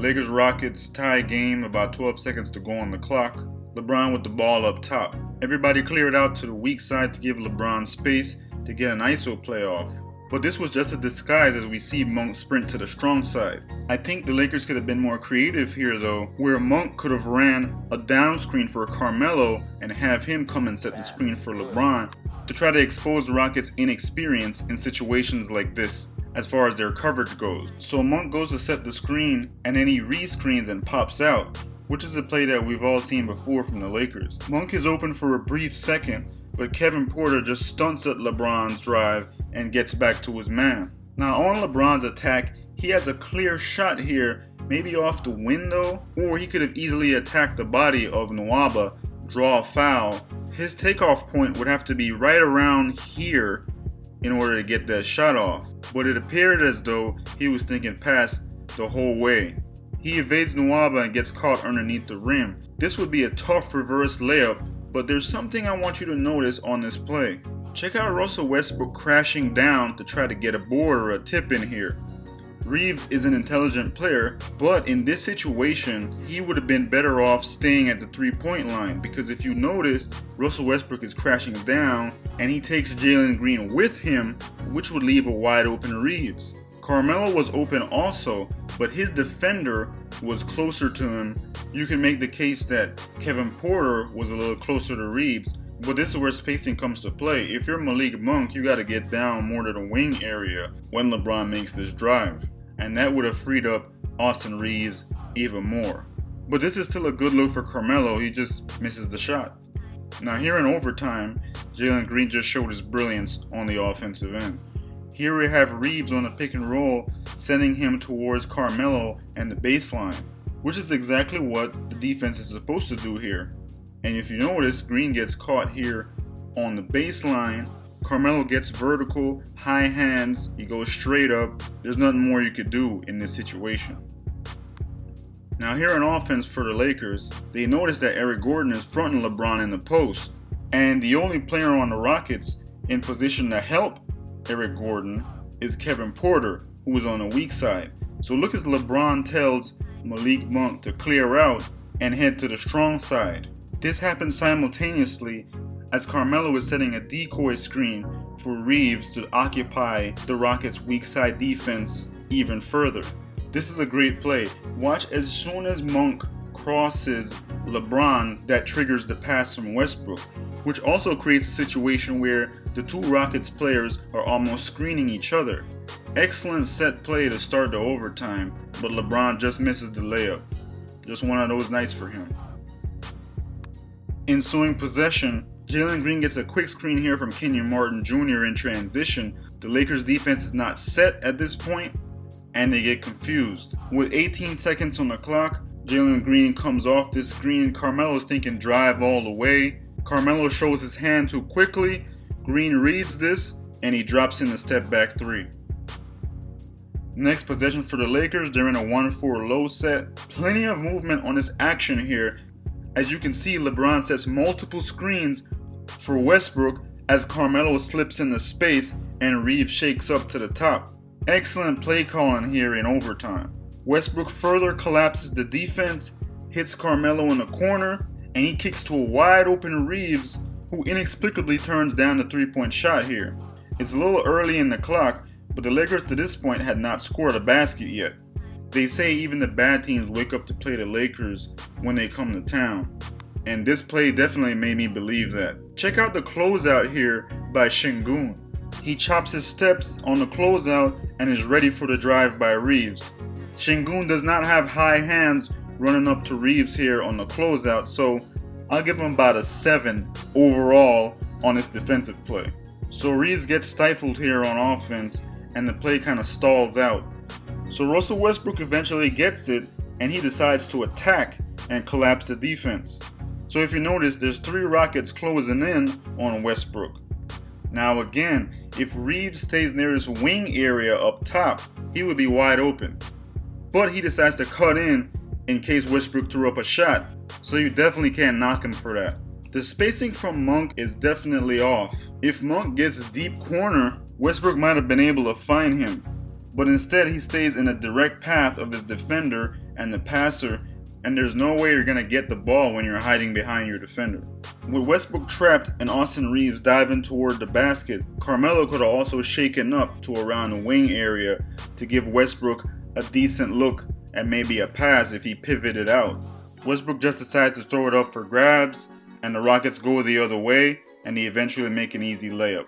Lakers Rockets tie game, about 12 seconds to go on the clock. LeBron with the ball up top. Everybody cleared out to the weak side to give LeBron space to get an ISO play off. But this was just a disguise as we see Monk sprint to the strong side. I think the Lakers could have been more creative here though, where Monk could have ran a down screen for Carmelo and have him come and set the screen for LeBron to try to expose the Rockets' inexperience in situations like this as far as their coverage goes. So Monk goes to set the screen and then he re-screens and pops out, which is a play that we've all seen before from the Lakers. Monk is open for a brief second, but Kevin Porter just stunts at LeBron's drive and gets back to his man. Now on LeBron's attack, he has a clear shot here, maybe off the window, or he could have easily attacked the body of Nwaba, draw a foul. His takeoff point would have to be right around here in order to get that shot off, but it appeared as though he was thinking pass the whole way. He evades Nwaba and gets caught underneath the rim. This would be a tough reverse layup, but there's something I want you to notice on this play. Check out Russell Westbrook crashing down to try to get a board or a tip in here. Reeves is an intelligent player, but in this situation, he would have been better off staying at the three-point line, because if you notice, Russell Westbrook is crashing down and he takes Jalen Green with him, which would leave a wide open Reeves. Carmelo was open also, but his defender was closer to him. You can make the case that Kevin Porter was a little closer to Reeves, but this is where spacing comes to play. If you're Malik Monk, you got to get down more to the wing area when LeBron makes this drive, and that would have freed up Austin Reeves even more. But this is still a good look for Carmelo, he just misses the shot. Now here in overtime, Jalen Green just showed his brilliance on the offensive end. Here we have Reeves on the pick and roll, sending him towards Carmelo and the baseline, which is exactly what the defense is supposed to do here. And if you notice, Green gets caught here on the baseline. Carmelo gets vertical, high hands, he goes straight up. There's nothing more you could do in this situation. Now here on offense for the Lakers, they notice that Eric Gordon is fronting LeBron in the post. And the only player on the Rockets in position to help Eric Gordon is Kevin Porter, who is on the weak side. So look as LeBron tells Malik Monk to clear out and head to the strong side. This happens simultaneously as Carmelo is setting a decoy screen for Reeves to occupy the Rockets' weak side defense even further. This is a great play. Watch as soon as Monk crosses LeBron, that triggers the pass from Westbrook, which also creates a situation where the two Rockets players are almost screening each other. Excellent set play to start the overtime, but LeBron just misses the layup. Just one of those nights for him. Ensuing possession, Jalen Green gets a quick screen here from Kenyon Martin Jr. in transition. The Lakers defense is not set at this point, and they get confused. With 18 seconds on the clock, Jalen Green comes off this screen. Carmelo's thinking drive all the way. Carmelo shows his hand too quickly. Green reads this, and he drops in the step back three. Next possession for the Lakers, they're in a 1-4 low set. Plenty of movement on this action here. As you can see, LeBron sets multiple screens for Westbrook as Carmelo slips into space and Reeves shakes up to the top. Excellent play calling here in overtime. Westbrook further collapses the defense, hits Carmelo in the corner, and he kicks to a wide open Reeves, who inexplicably turns down the three-point shot here. It's a little early in the clock, but the Lakers to this point had not scored a basket yet. They say even the bad teams wake up to play the Lakers when they come to town. And this play definitely made me believe that. Check out the closeout here by Şengün. He chops his steps on the closeout and is ready for the drive by Reeves. Şengün does not have high hands running up to Reeves here on the closeout, so I'll give him about a 7 overall on this defensive play. So Reeves gets stifled here on offense and the play kind of stalls out. So Russell Westbrook eventually gets it and he decides to attack and collapse the defense. So if you notice, there's 3 Rockets closing in on Westbrook. Now again, if Reeves stays near this wing area up top, he would be wide open. But he decides to cut in case Westbrook threw up a shot, so you definitely can't knock him for that. The spacing from Monk is definitely off. If Monk gets deep corner, Westbrook might have been able to find him. but instead he stays in a direct path of his defender and the passer, and there's no way you're going to get the ball when you're hiding behind your defender. With Westbrook trapped and Austin Reeves diving toward the basket, Carmelo could have also shaken up to around the wing area to give Westbrook a decent look and maybe a pass if he pivoted out. Westbrook just decides to throw it up for grabs, and the Rockets go the other way, and they eventually make an easy layup.